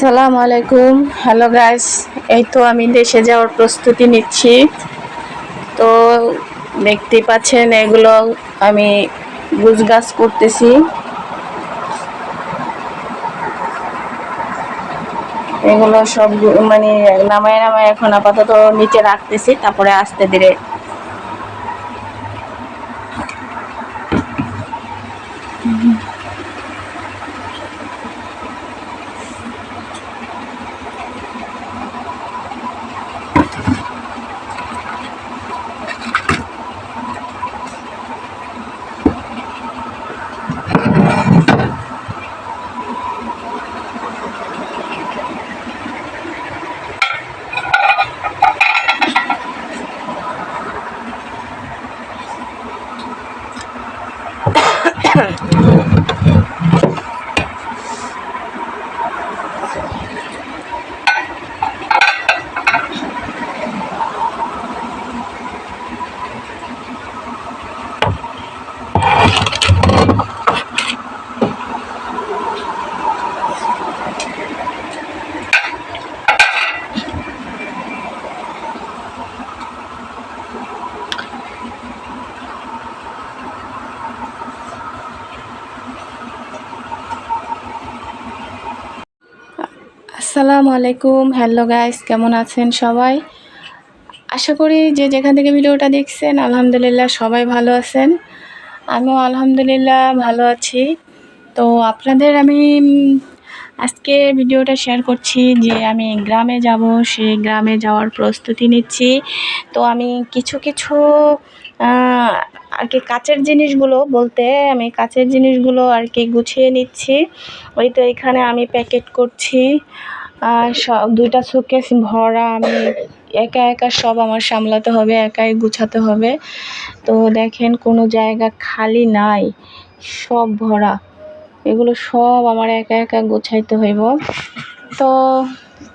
আসসালামু আলাইকুম। Hello guys, এই তো আমি দেশে যাওয়ার প্রস্তুতি নিচ্ছি। তো দেখতেই পাচ্ছেন এগুলো আমি গুছগাছ করতেছি। এগুলো সব মানে নামায় নামায় এখন আপাতত নিচে রাখতেছি, তারপরে আস্তে ধীরে। আসসালামু আলাইকুম। হ্যালো গাইস, কেমন আছেন সবাই? আশা করি যে যেখান থেকে ভিডিওটা দেখছেন আলহামদুলিল্লাহ সবাই ভালো আছেন। আমিও আলহামদুলিল্লাহ ভালো আছি। তো আপনাদের আমি আজকে ভিডিওটা শেয়ার করছি যে আমি গ্রামে যাব, সেই গ্রামে যাওয়ার প্রস্তুতি নিচ্ছি। তো আমি কিছু কিছু আর কি কাচের জিনিসগুলো বলতে আমি কাচের জিনিসগুলো আর কি গুছিয়ে নিচ্ছি। ওই তো এখানে আমি প্যাকেট করছি, সব 2টা শোকেস ভরা। আমি একা একা সব আমার সামলাতে হবে, একাই গুছাতে হবে। তো দেখেন কোনো জায়গা খালি নাই, সব ভরা। এগুলো সব আমার একা একা গোছাইতে হইব। তো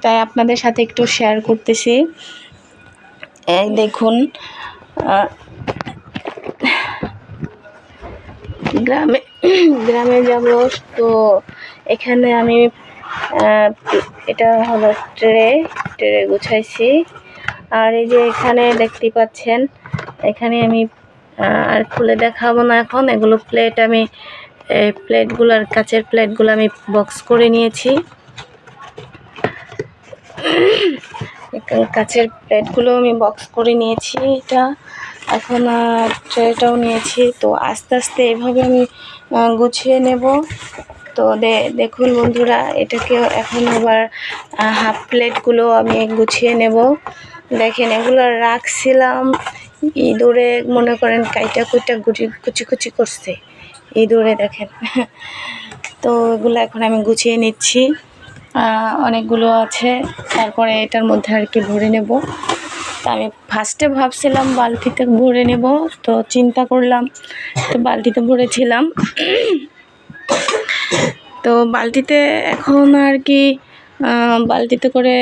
তাই আপনাদের সাথে একটু শেয়ার করতেছি। এই দেখুন, গ্রামে গ্রামে যাব। তো এখানে আমি এটা হলো ট্রে গুছাইছি। আর এই যে এখানে দেখতে পাচ্ছেন, এখানে আমি আর খুলে দেখাবো না এখন। এগুলো প্লেট, আমি প্লেটগুলো আর কাচের প্লেটগুলো আমি বক্স করে নিয়েছি। কাচের প্লেটগুলো আমি বক্স করে নিয়েছি। এটা এখন ট্রেটাও নিয়েছি। তো আস্তে আস্তে এভাবে আমি গুছিয়ে নেব। তো দেখুন বন্ধুরা, এটাকে এখন আবার হাফ প্লেটগুলো আমি গুছিয়ে নেব। দেখেন এগুলো রাখছিলাম ইঁদুরে, মনে করেন কাইটা কুইটা কুচি কুচি করছে ইঁদুরে, দেখেন। তো এগুলো এখন আমি গুছিয়ে নিচ্ছি। অনেকগুলো আছে, তারপরে এটার মধ্যে আর কি ভরে নেব। তো আমি ফার্স্টে ভাবছিলাম বালতিতে ভরে নেব, তো চিন্তা করলাম, তো বালতিতে ভরেছিলাম। তো বালতিতে এখন আর কি বালতিতে করে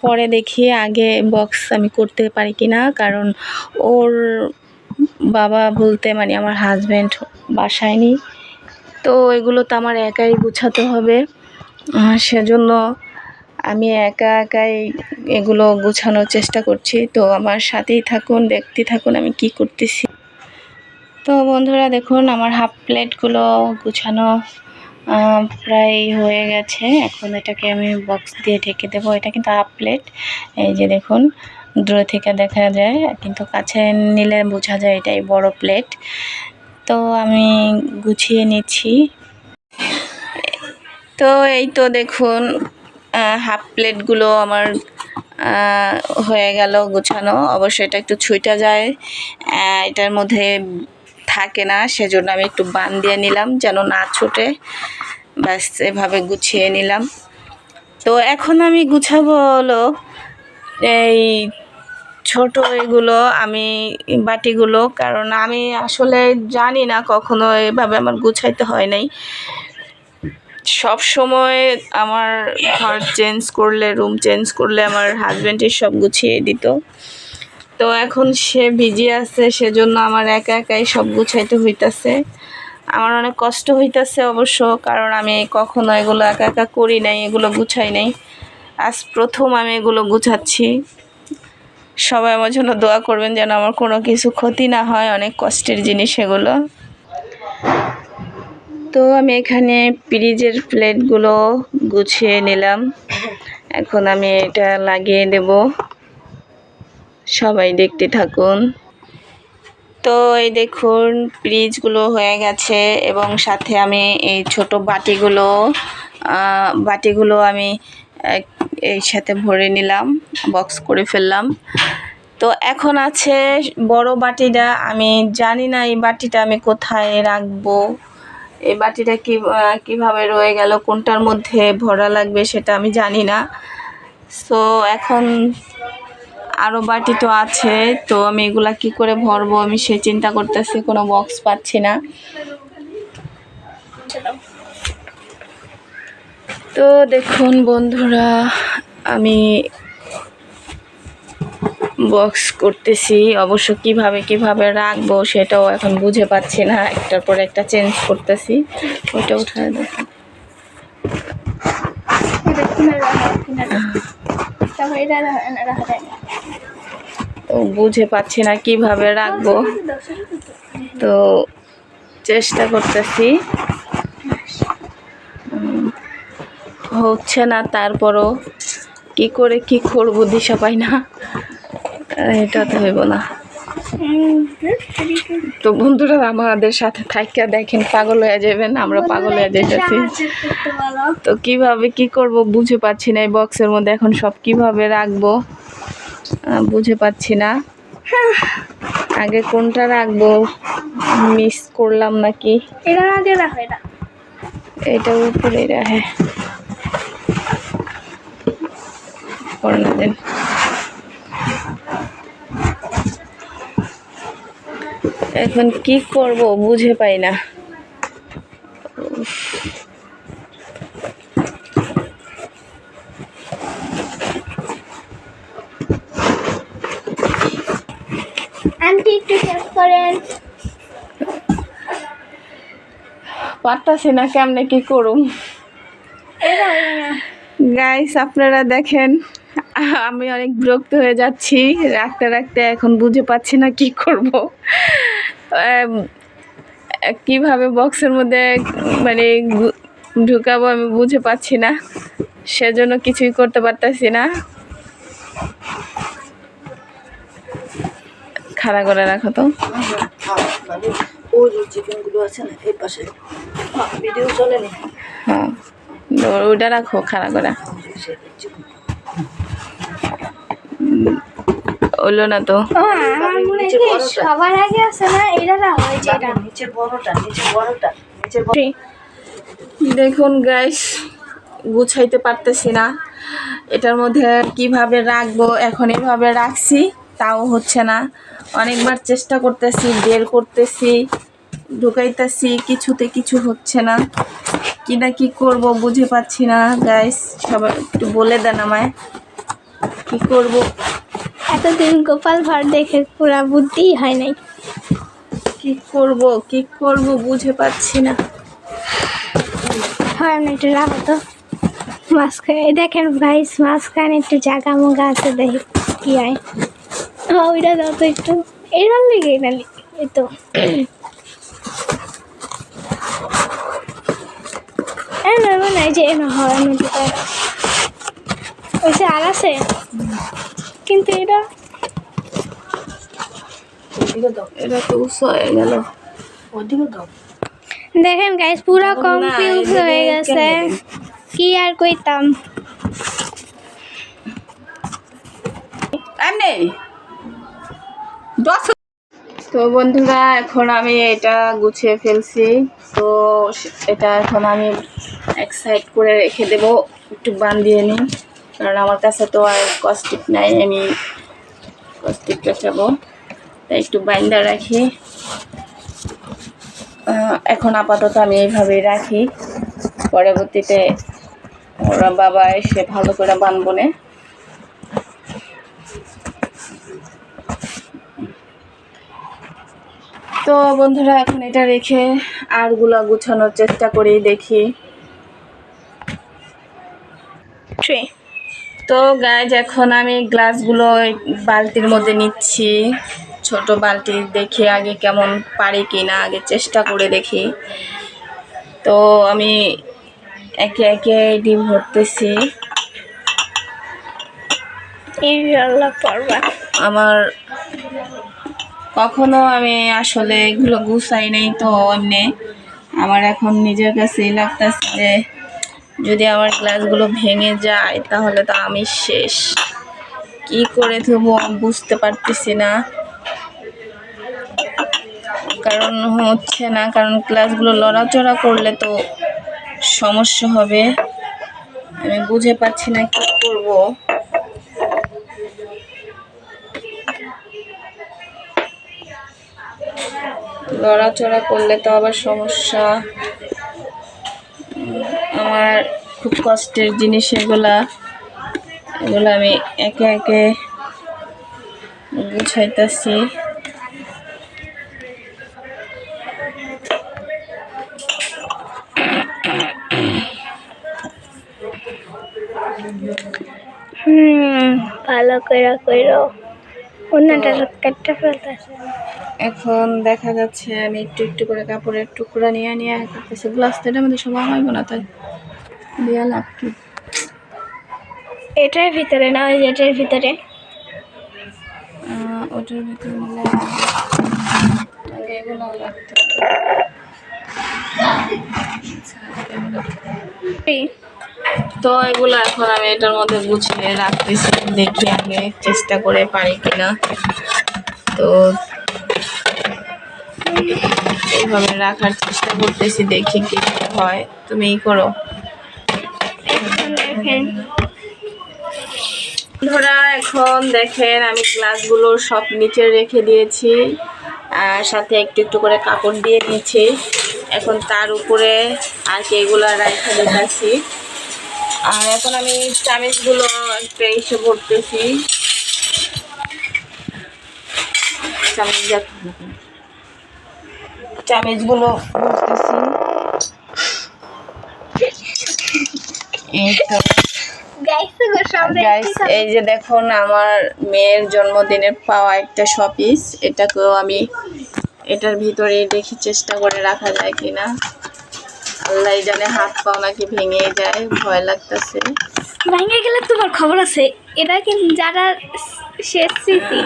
পরে দেখি আগে বক্স আমি করতে পারি কি না। কারণ ওর বাবা বলতে মানে আমার হাজব্যান্ড বাসায় নেই। তো এগুলো তো আমার একাই গুছাতে হবে। সেজন্য আমি একা একাই এগুলো গুছানোর চেষ্টা করছি। তো আমার সাথেই থাকুন, দেখতে থাকুন আমি কি করতেছি। তো বন্ধুরা দেখুন, আমার হাফ প্লেটগুলো গুছানো প্রায় হয়ে গেছে। এখন এটাকে আমি বক্স দিয়ে ঢেকে দেবো। এটা কিন্তু হাফ প্লেট, এই যে দেখুন দূরে থেকে দেখা যায়, কিন্তু কাছে নিলে বোঝা যায় এটাই বড় প্লেট। তো আমি গুছিয়ে নিচ্ছি। তো এই তো দেখুন হাফ প্লেটগুলো আমার হয়ে গেল গুছানো। অবশ্যই এটা একটু ছুঁইটা যায়, এটার মধ্যে থাকে না, সেজন্য আমি একটু বান দিয়ে নিলাম যেন না ছুটে। ব্যাস এভাবে গুছিয়ে নিলাম। তো এখন আমি গুছাবো হলো এই ছোট এগুলো, আমি বাটিগুলো, কারণ আমি আসলে জানি না, কখনো এভাবে আমার গুছাইতে হয় নাই। সব সময় আমার ঘর চেঞ্জ করলে, রুম চেঞ্জ করলে আমার হাজব্যান্ডই সব গুছিয়ে দিত। তো এখন সে বিজি আছে, সেজন্য আমার একা একাই সব গুছাইতে হইতাছে। আমার অনেক কষ্ট হইতেছে অবশ্য, কারণ আমি কখনো এগুলো একা একা করি নাই, এগুলো গুছাই নাই। আজ প্রথম আমি এগুলো গুছাচ্ছি। সবাই আমার জন্য দোয়া করবেন যেন আমার কোনো কিছু ক্ষতি না হয়, অনেক কষ্টের জিনিস এগুলো। তো আমি এখানে ফ্রিজের প্লেটগুলো গুছিয়ে নিলাম, এখন আমি এটা লাগিয়ে দেব, সবাই দেখতে থাকুন। তো এই দেখুন ফ্রিজগুলো হয়ে গেছে, এবং সাথে আমি এই ছোট বাটিগুলো আমি এই সাথে ভরে নিলাম, বক্স করে ফেললাম। তো এখন আছে বড় বাটিটা, আমি জানি না এই বাটিটা আমি কোথায় রাখবো, এই বাটিটা কিভাবে রয়ে গেল, কোনটার মধ্যে ভরা লাগবে সেটা আমি জানি না। সো এখন আরও বাটি তো আছে, তো আমি এগুলা কি করে ভরবো আমি সে চিন্তা করতেছি, কোনো বক্স পাচ্ছি না। তো দেখুন বন্ধুরা, আমি বক্স করতেছি, অবশ্য কিভাবে রাখবো সেটাও এখন বুঝে পাচ্ছি না, একটার পর একটা চেঞ্জ করতেছি। ওইটা উঠায় দেখুন, বুঝে পাচ্ছি না কিভাবে রাখবো, তো চেষ্টা করতেছি, হচ্ছে না। তারপরও কি করে কি করবো দিশা পাই না, এটা তো হইব না। তো বন্ধুরা আমাদের সাথে থাইকা দেখেন, পাগল হয়ে যাবেন, আমরা পাগল হয়ে যাইতেছি। তো কিভাবে কি করব বুঝে পাচ্ছি না, এই বক্সের মধ্যে এখন সব কিভাবে রাখবো বুঝে পাচ্ছি না। আগে কোনটা রাখবো, মিস করলাম নাকি, এটা উপরে রাখে দেন। এখন কি করব বুঝে পাই না। আন্টি একটু হেল্প করেন। পারতাছি না, কেমনে কি করুম। গাইস আপনারা দেখেন, আমি অনেক বিরক্ত হয়ে যাচ্ছি রাখতে রাখতে, এখন বুঝে পাচ্ছি না কি করব, কিভাবে বক্সের মধ্যে মানে ঢুকাবো আমি বুঝে পাচ্ছি না, সেজন্য কিছুই করতে পারতাছি না। খাড়া করে রাখো তো, হ্যাঁ ওইটা রাখো খাড়া করে, হলো না তো। আমার মনে হয় সবার আগে আছে না, এটা রাখো, এই যে এটা নিচের বড়টা, দেখুন গাইস, গুছাইতে পারতেছি না, এটার মধ্যে কিভাবে রাখবো। এখন এভাবে রাখছি তাও হচ্ছে না, অনেকবার চেষ্টা করতেছি, বের করতেছি, ঢুকাইতেছি, কিছুতে কিছু হচ্ছে না, কি না কি করব বুঝে পাচ্ছি না। গাইস সবাই একটু বলে দেন আমায় কি করব। এতদিন গোপাল ভাঁড় দেখে পুরা বুদ্ধি হয় নাই, কি করব বুঝে পাচ্ছি না। হয় না, একটু রাখো তো মাঝখানে, দেখেন গাইস মাঝখানে একটু জাগা মোগা আছে, দেখি কি হয়। ওইটা দাও তো একটু, এটার লেগে এই তো না, এই যে হয় ওইসে আর আছে, কিন্তু এটা তো উৎস হয়ে গেল। দেখেন গাইস পুরা কনফিউজ হয়ে গেছে, কি আর কইতাম। তো বন্ধুরা এখন আমি এটা গুছিয়ে ফেলছি, তো এটা এখন আমি এক সাইড করে রেখে দেব, একটু বাঁধিয়ে নিই, কারণ আমার কাছে তো আর কস্টিক নাই, আমি কস্টিক পেঁচাবো, তাই একটু বাইন্দা রাখি। এখন আপাতত আমি এইভাবেই রাখি, পরবর্তীতে ওরা বাবা এসে ভালো করে বাঁধবো না। তো বন্ধুরা এখন এটা রেখে আরগুলা গুছানোর চেষ্টা করি, দেখি। ট্রে তো গাইজ এখন আমি গ্লাসগুলো ওই বালতির মধ্যে নিচ্ছি, ছোট বালতি। দেখি আগে কেমন পারি কিনা, আগে চেষ্টা করে দেখি। তো আমি একে একে ডিম ভরতেছি। ইনশাআল্লাহ পারবা। আমার কখনো আমি আসলে এগুলো গুছাই নাই, তো এমনি আমার এখন নিজের কাছেই লাগতেছে যে যদি আমার গ্লাসগুলো ভেঙে যায় তাহলে তো আমি শেষ। কি করে ধোবো বুঝতে পারতেছি না, কারণ হচ্ছে না, কারণ গ্লাসগুলো লড়াচড়া করলে তো সমস্যা হবে। আমি বুঝে পাচ্ছি না কি করব। লড়াচড়া করলে তো আবার সমস্যা। আমার খুব কষ্টের জিনিস এগুলো আমি একে একে গুছাইতেছি। ভালো করে কইরো, অন্যটা কাটতে ফেলতেছে। এখন দেখা যাচ্ছে আমি একটু একটু করে কাপড়ের টুকরা নিয়ে নিয়ে করতেছি। গ্লাস তো এটার মধ্যে সবাই হইব না, তাই দিয়া লাভ কি? এটার ভিতরে না, ওই এটার ভিতরে। ওটার ভিতরে নিলে আগে এগুলো লাগতো। তো এগুলো এখন আমি এটার মধ্যে গুছিয়ে রাখতেছি, দেখি আগে চেষ্টা করে পারি কিনা। তো এইভাবে রাখার চেষ্টা করতেছি, দেখি কি হয়। তুমি করো। বন্ধুরা এখন দেখেন আমি গ্লাসগুলো সব নিচে রেখে দিয়েছি, আর সাথে একটু একটু করে কাপড় দিয়ে নিয়েছি। এখন তার উপরে আর কি এগুলো রেখে দিতেছি। আর এখন আমি চামচগুলো একটা এসে ভরতেছি। চামচগুলো এই যে দেখুন আমার মেয়ের জন্মদিনের পাওয়া একটা শপিস, এটাকেও আমি এটার ভিতরে দেখি চেষ্টা করে রাখা যায় কিনা। আল্লাহ জানে, হাত পাও নাকি ভেঙে যায়, ভয় লাগতেছে। ভেঙে গেলে তোমার খবর আছে, এটা কিন্তু যারা শেষ স্মৃতি।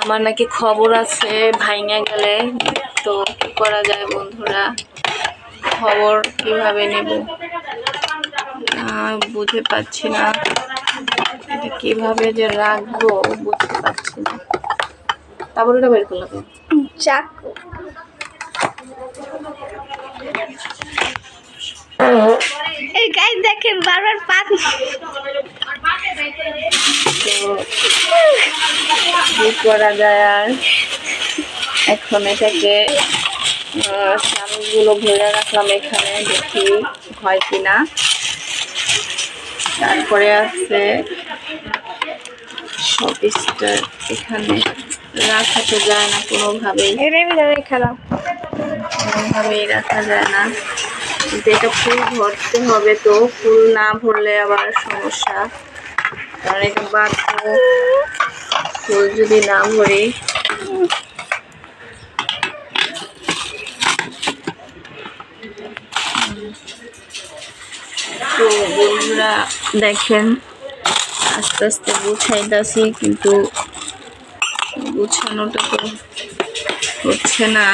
আমার নাকি খবর আছে ভাঙে গেলে। তো কি করা যায় বন্ধুরা, খবর কিভাবে নেব বুঝে পাচ্ছি না, এটা কিভাবে যে রাখবো বুঝতে পারছি না। তারপর ওটা বের করলাম চাকু। এই গাইস দেখেন বারবার পাত। কি করা যায় আর। এখন এটাকে চামচগুলো ভরে রাখলাম এখানে, দেখি হয় কিনা। তারপরে আছে শপিসটা, এখানে রাখা তো যায় না কোনোভাবেই, কোনোভাবেই রাখা যায় না। কিন্তু এটা ফুল ভরতে হবে, তো ফুল না ভরলে আবার সমস্যা, কারণ এটা বাধ্য। ফুল যদি না ভরি তো বন্ধুরা দেখেন আস্তে আস্তে গুছাইতেছি, কিন্তু গুছানোটা তো হচ্ছে না,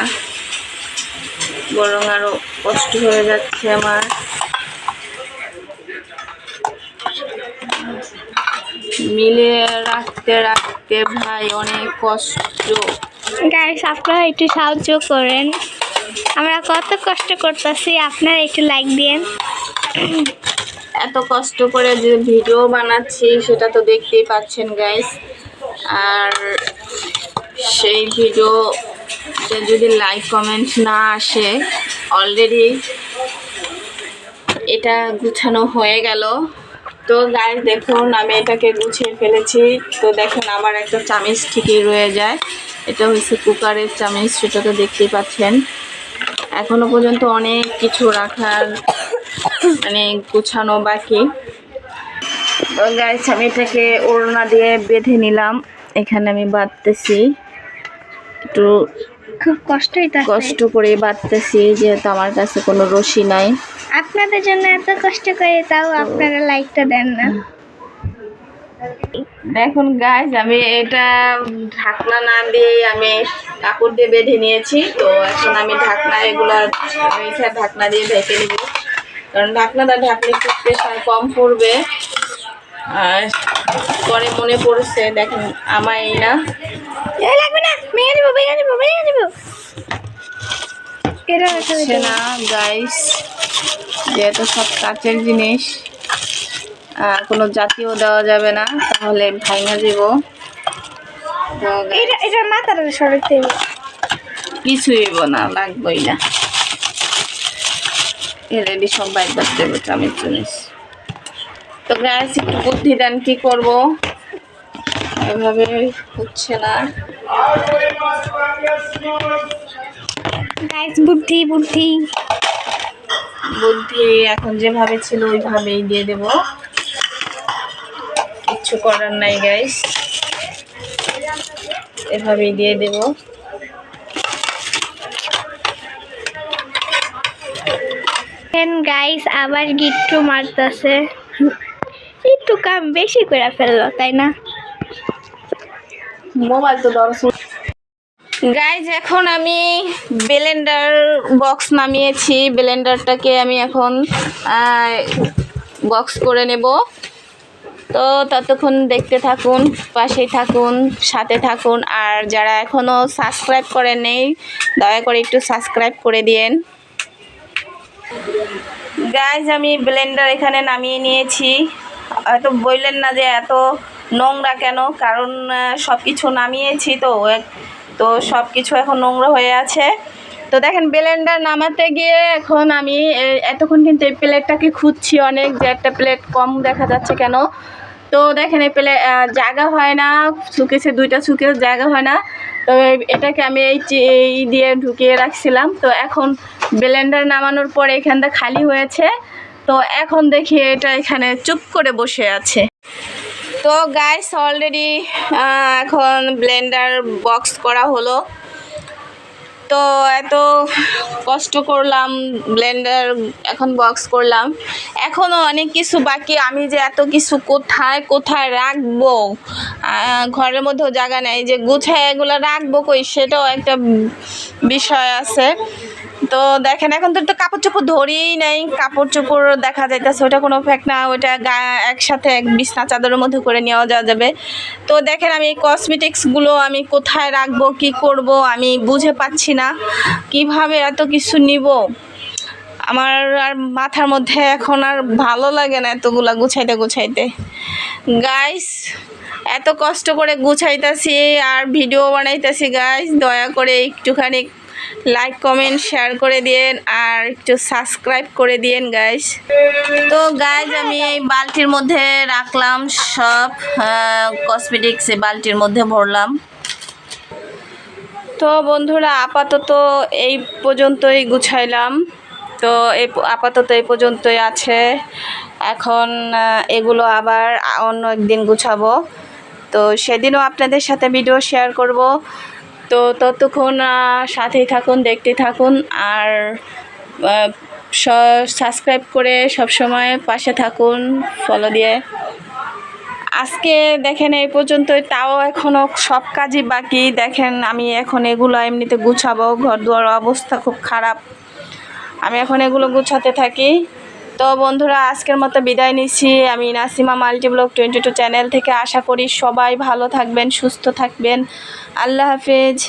বরং আরো কষ্ট হয়ে যাচ্ছে আমার। মিলে রাখতে রাখতে ভাই অনেক কষ্ট। গাইস আপনারা একটু সাহায্য করেন, আমরা কত কষ্ট করতেছি, আপনারা একটু লাইক দিন। এত কষ্ট করে যে ভিডিও বানাচ্ছি সেটা তো দেখতেই পাচ্ছেন গাইস, আর সেই ভিডিওতে যদি লাইক কমেন্ট না আসে, অলরেডি এটা গুছানো হয়ে গেল। তো গাইস দেখুন আমি এটাকে গুছিয়ে ফেলেছি। তো দেখেন আমার একটা চামচ ঠিকই রয়ে যায়, এটা হচ্ছে কুকারের চামচ, সেটা তো দেখতেই পাচ্ছেন। এখনো পর্যন্ত অনেক কিছু রাখার মানে গুছানো বাকি। তো গাইস আমি এটাকে ওড়না দিয়ে বেঁধে নিলাম, এখানে আমি বাঁধতেছি, একটু খুব কষ্টই তো কষ্ট করে বাঁধতেছি যেহেতু আমার কাছে কোনো রশি নাই। আপনাদের জন্য এত কষ্ট করে, তাও আপনারা লাইকটা দেন না। দেখুন গাইস আমি এটা ঢাকনা না দিয়ে আমি কাপড় দিয়ে বেঁধে নিয়েছি। তো এখন আমি ঢাকনা এগুলো ঢাকনা দিয়ে ঢেকে নিব, কারণ ঢাকনাটা ঢাকলে একটু প্রেশার কম পড়বে। আর পরে মনে পড়ছে দেখেন আমার এই না লাগবে না, ভেঙে দিব। এটা হচ্ছে না গাইস, যেহেতু সব কাচের জিনিস কোনো জাতীয় দেওয়া যাবে না, তাহলে ভাঙা দিব। এটা মাথাটা সরাতে হবে। কিছুই না, লাগবেই না, রেডি সব বাইর করতে হবে চামের জিনিস। তো গাইস একটু বুদ্ধি দেন কি করব, এভাবে হচ্ছে না। গাইস বুদ্ধি এখন যেভাবে ছিল ওইভাবেই দিয়ে দেব, কিচ্ছু করার নাই গাইস, এভাবেই দিয়ে দেব। গাইস আবার গিট্টু মারতেছে, একটু কাম বেশি করে ফেললো তাই না? মোবাইল তো দরকার। গাইজ এখন আমি ব্লেন্ডার বক্স নামিয়েছি, ব্লেন্ডারটাকে আমি এখন বক্স করে নেব। তো ততক্ষণ দেখতে থাকুন, পাশেই থাকুন, সাথে থাকুন। আর যারা এখনও সাবস্ক্রাইব করেন নেই দয়া করে একটু সাবস্ক্রাইব করে দিয়েন। গাইজ আমি ব্লেন্ডার এখানে নামিয়ে নিয়েছি। হয়তো বললেন না যে এত নোংরা কেন, কারণ সব কিছু নামিয়েছি তো সব কিছু এখন নোংরা হয়ে আছে। তো দেখেন ব্লেন্ডার নামাতে গিয়ে এখন আমি এতক্ষণ কিন্তু এই প্লেটটাকে খুঁজছি অনেক, যে একটা প্লেট কম দেখা যাচ্ছে কেন। তো দেখেন এই প্লেট জায়গা হয় না, শুকেছে দুইটা শুকেছে জায়গা হয় না। তো এটাকে আমি এই দিয়ে ঢুকিয়ে রাখছিলাম। তো এখন ব্লেন্ডার নামানোর পরে এখানটা খালি হয়েছে। তো এখন দেখি এটা এখানে চুপ করে বসে আছে। তো গাইস অলরেডি এখন ব্লেন্ডার বক্স করা হলো। তো এত কষ্ট করলাম, ব্লেন্ডার এখন বক্স করলাম, এখনও অনেক কিছু বাকি। আমি যে এত কিছু কোথায় রাখবো, ঘরের মধ্যেও জায়গা নেই, যে গুছায় এগুলো রাখবো কই সেটাও একটা বিষয় আছে। তো দেখেন এখন তো কাপড় চোপড় ধরেই নেই, কাপড় চোপড় দেখা যাইতেছে, ওটা কোনো ফ্যাক্ট না, ওইটা একসাথে এক বিছনা চাদরের মধ্যে করে নেওয়া যাবে। তো দেখেন আমি এই কসমেটিক্সগুলো আমি কোথায় রাখবো, কি করব আমি বুঝে পাচ্ছি না, কিভাবে এত কিছু নিব। আমার আর মাথার মধ্যে এখন আর ভালো লাগে না এতগুলা গুছাইতে। গাইস এত কষ্ট করে গুছাইতেছি আর ভিডিও বানাইতেছি গাইস, দয়া করে একটুখানি লাইক কমেন্ট শেয়ার করে দিয়েন আর একটু সাবস্ক্রাইব করে দিয়েন গাইস। তো গাইস আমি এই বালতির মধ্যে রাখলাম সব কসমেটিক্স, এই বালতির মধ্যে ভরলাম। তো বন্ধুরা আপাতত এই পর্যন্তই গুছাইলাম। তো আপাতত এই পর্যন্তই আছে, এখন এগুলো আবার অন্য একদিন গুছাবো। তো সেদিনও আপনাদের সাথে ভিডিও শেয়ার করব। তো ততক্ষণ সাথেই থাকুন, দেখতে থাকুন আর সাবস্ক্রাইব করে সবসময় পাশে থাকুন, ফলো দিয়ে। আজকে দেখেন এই পর্যন্তই, তাও এখনও সব কাজই বাকি। দেখেন আমি এখন এগুলো এমনিতে গুছাবো, ঘর দুয়ার অবস্থা খুব খারাপ, আমি এখন এগুলো গুছাতে থাকি। তো বন্ধুরা আজকের মতো বিদায় নিচ্ছি আমি নাসিমা মাল্টিব্লগ 22 চ্যানেল থেকে। আশা করি সবাই ভালো থাকবেন, সুস্থ থাকবেন। আল্লাহ হাফেজ।